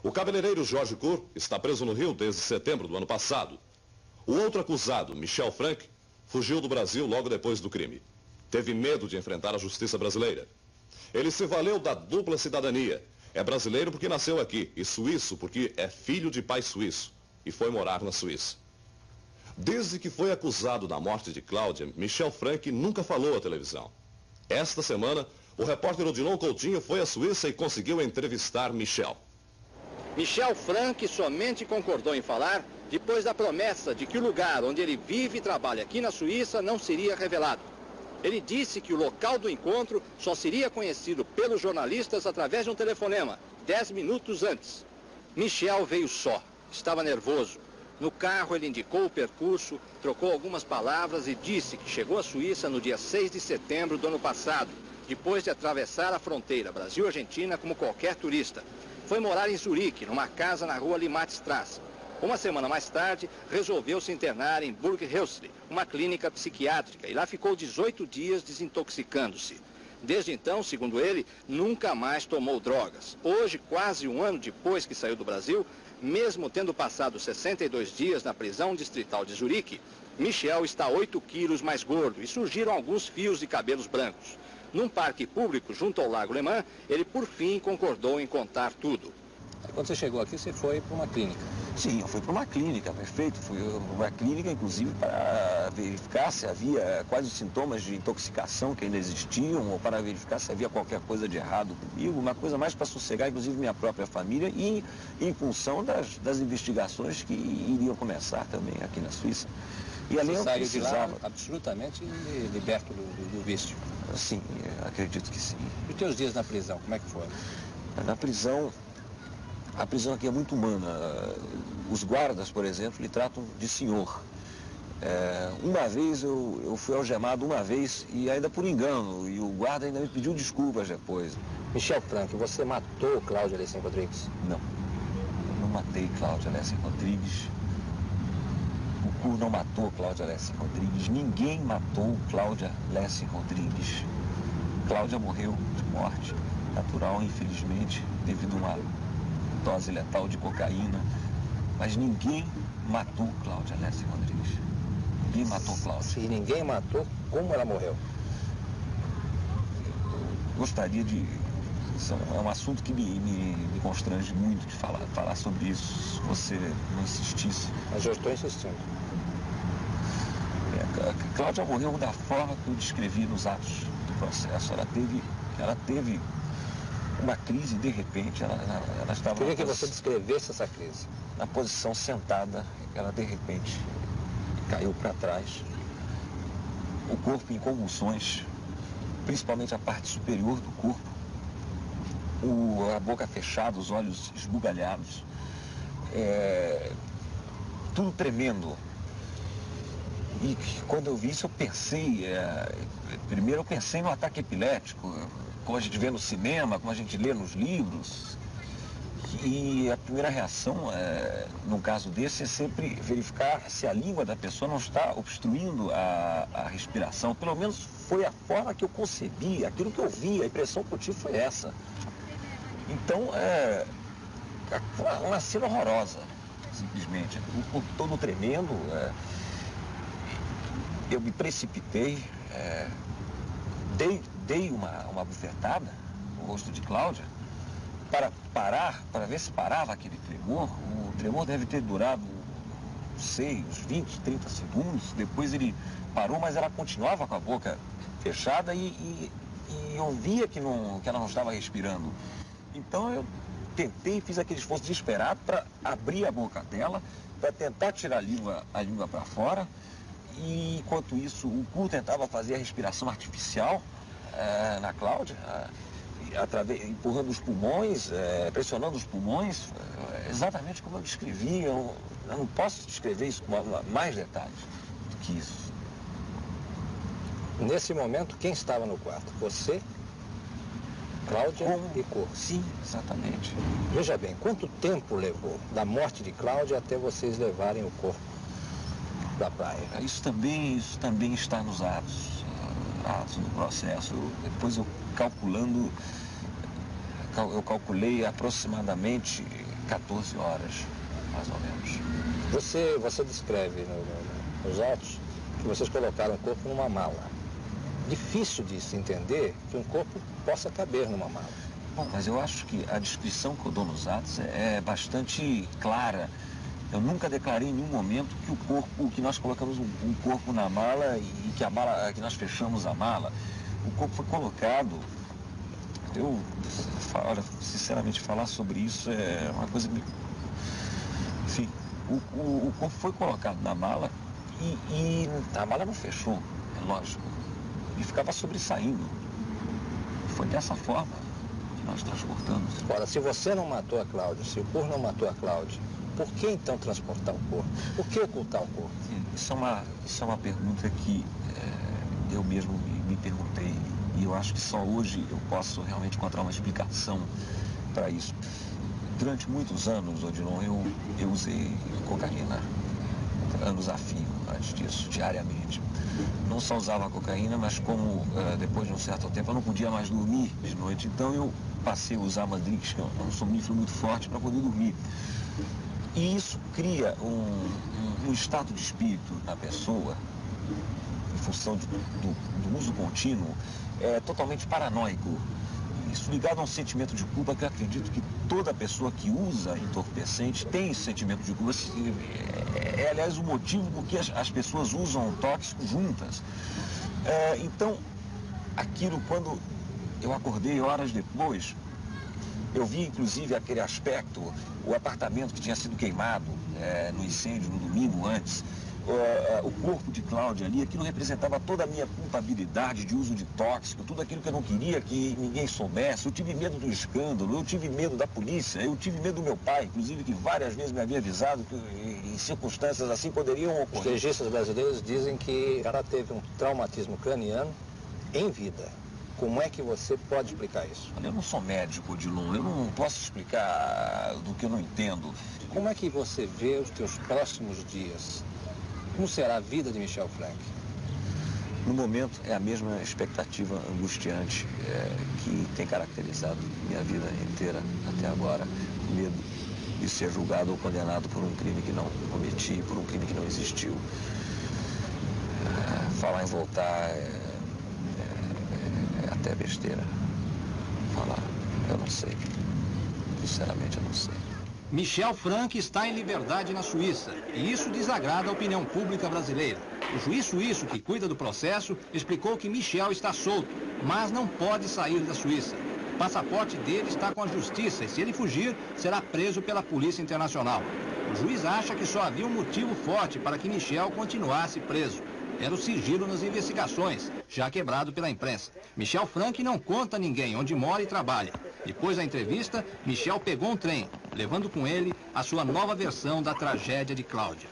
O cabeleireiro Jorge Kur está preso no Rio desde setembro do ano passado. O outro acusado, Michel Frank, fugiu do Brasil logo depois do crime. Teve medo de enfrentar a justiça brasileira. Ele se valeu da dupla cidadania. É brasileiro porque nasceu aqui e suíço porque é filho de pai suíço e foi morar na Suíça. Desde que foi acusado da morte de Cláudia, Michel Frank nunca falou à televisão. Esta semana, o repórter Odilon Coutinho foi à Suíça e conseguiu entrevistar Michel. Michel Frank somente concordou em falar depois da promessa de que o lugar onde ele vive e trabalha aqui na Suíça não seria revelado. Ele disse que o local do encontro só seria conhecido pelos jornalistas através de um telefonema, 10 minutos antes. Michel veio só, estava nervoso. No carro ele indicou o percurso, trocou algumas palavras e disse que chegou à Suíça no dia 6 de setembro do ano passado, depois de atravessar a fronteira Brasil-Argentina como qualquer turista. Foi morar em Zurique, numa casa na rua Limatstrasse. Uma semana mais tarde, resolveu se internar em Burghölzli, uma clínica psiquiátrica, e lá ficou 18 dias desintoxicando-se. Desde então, segundo ele, nunca mais tomou drogas. Hoje, quase um ano depois que saiu do Brasil, mesmo tendo passado 62 dias na prisão distrital de Zurique, Michel está 8 quilos mais gordo e surgiram alguns fios de cabelos brancos. Num parque público junto ao Lago Le Mans, ele por fim concordou em contar tudo. Quando você chegou aqui, você foi para uma clínica? Sim, eu fui para uma clínica, perfeito. Fui uma clínica, inclusive, para verificar se havia quais os sintomas de intoxicação que ainda existiam, ou para verificar se havia qualquer coisa de errado comigo, uma coisa mais para sossegar, inclusive, minha própria família, e em função das investigações que iriam começar também aqui na Suíça. E ali eu precisava... de lá absolutamente liberto do vício? Sim, acredito que sim. E os teus dias na prisão, como é que foi? Na prisão... A prisão aqui é muito humana. Os guardas, por exemplo, lhe tratam de senhor. Uma vez eu fui algemado uma vez e ainda por engano, e o guarda ainda me pediu desculpas depois. Michel Frank, você matou Cláudia Lessing Rodrigues? Não, eu não matei Cláudia Lessing Rodrigues. O Kur não matou Cláudia Lessing Rodrigues. Ninguém matou Cláudia Lessing Rodrigues. Cláudia morreu de morte natural, infelizmente, devido a uma dose letal de cocaína, mas ninguém matou Cláudia Lessing Rodrigues. Ninguém matou Cláudia. Se ninguém matou, como ela morreu? Gostaria de... É um assunto que me constrange muito de falar sobre isso, se você não insistisse. Mas eu estou insistindo. Cláudia morreu da forma que eu descrevi nos atos do processo. Ela teve uma crise, de repente, ela estava... Queria que você descrevesse essa crise. Na posição sentada, ela de repente caiu para trás, o corpo em convulsões, principalmente a parte superior do corpo, a boca fechada, os olhos esbugalhados, tudo tremendo. E quando eu vi isso, eu pensei, primeiro eu pensei no ataque epilético, como a gente vê no cinema, como a gente lê nos livros. E a primeira reação, num caso desse, é sempre verificar se a língua da pessoa não está obstruindo a respiração. Pelo menos foi a forma que eu concebi, aquilo que eu vi, a impressão que eu tive foi essa. Então, uma cena horrorosa, simplesmente. O corpo todo tremendo. Eu me precipitei, dei uma bufetada no rosto de Cláudia para parar, para ver se parava aquele tremor. O tremor deve ter durado, não sei, uns 20, 30 segundos. Depois ele parou, mas ela continuava com a boca fechada e eu via que ela não estava respirando. Então eu tentei, fiz aquele esforço desesperado para abrir a boca dela, para tentar tirar a língua para fora. E enquanto isso, o Kur tentava fazer a respiração artificial na Cláudia, empurrando os pulmões, pressionando os pulmões, exatamente como eu descrevi. Eu não posso descrever isso com mais detalhes do que isso. Nesse momento, quem estava no quarto? Você, Cláudia e Kur? Sim, exatamente. Veja bem, quanto tempo levou da morte de Cláudia até vocês levarem o corpo da praia? Isso também está nos atos do processo. Depois eu calculei aproximadamente 14 horas, mais ou menos. Você descreve nos autos que vocês colocaram o corpo numa mala. Difícil de se entender que um corpo possa caber numa mala. Bom, mas eu acho que a descrição que eu dou nos atos é bastante clara. Eu nunca declarei em nenhum momento que o corpo, que nós colocamos um corpo na mala e que nós fechamos a mala. O corpo foi colocado. Olha, sinceramente, falar sobre isso é uma coisa que... Enfim, o corpo foi colocado na mala e a mala não fechou, é lógico. E ficava sobressaindo. Foi dessa forma que nós transportamos. Ora, se você não matou a Cláudia, se o corpo não matou a Cláudia, por que então transportar o corpo? Por que ocultar o corpo? Isso é uma pergunta que eu mesmo me perguntei. E eu acho que só hoje eu posso realmente encontrar uma explicação para isso. Durante muitos anos, Odilon, eu usei cocaína, anos a fio, antes disso, diariamente. Não só usava cocaína, mas como depois de um certo tempo eu não podia mais dormir de noite. Então eu passei a usar Mandrix, que é um sonífero muito forte, para poder dormir. E isso cria um estado de espírito na pessoa, em função do uso contínuo, totalmente paranoico. Isso ligado a um sentimento de culpa que eu acredito que toda pessoa que usa entorpecente tem esse sentimento de culpa. Aliás, o motivo por que as pessoas usam tóxicos juntas. Então, aquilo, quando eu acordei horas depois, eu vi inclusive aquele aspecto, o apartamento que tinha sido queimado no incêndio no domingo antes, o corpo de Cláudia ali, aquilo representava toda a minha culpabilidade de uso de tóxico, tudo aquilo que eu não queria que ninguém soubesse. Eu tive medo do escândalo, eu tive medo da polícia, eu tive medo do meu pai, inclusive, que várias vezes me havia avisado que em circunstâncias assim poderiam ocorrer. Os legistas brasileiros dizem que ela teve um traumatismo craniano em vida. Como é que você pode explicar isso? Eu não sou médico, Odilon, eu não posso explicar do que eu não entendo. Como é que você vê os teus próximos dias? Como será a vida de Michel Frank? No momento, é a mesma expectativa angustiante que tem caracterizado minha vida inteira até agora. O medo de ser julgado ou condenado por um crime que não cometi, por um crime que não existiu. Falar em voltar é até besteira. Falar, eu não sei. Sinceramente, eu não sei. Michel Frank está em liberdade na Suíça e isso desagrada a opinião pública brasileira. O juiz suíço que cuida do processo explicou que Michel está solto, mas não pode sair da Suíça. O passaporte dele está com a justiça e se ele fugir, será preso pela Polícia Internacional. O juiz acha que só havia um motivo forte para que Michel continuasse preso. Era o sigilo nas investigações, já quebrado pela imprensa. Michel Frank não conta a ninguém onde mora e trabalha. Depois da entrevista, Michel pegou um trem, levando com ele a sua nova versão da tragédia de Cláudia.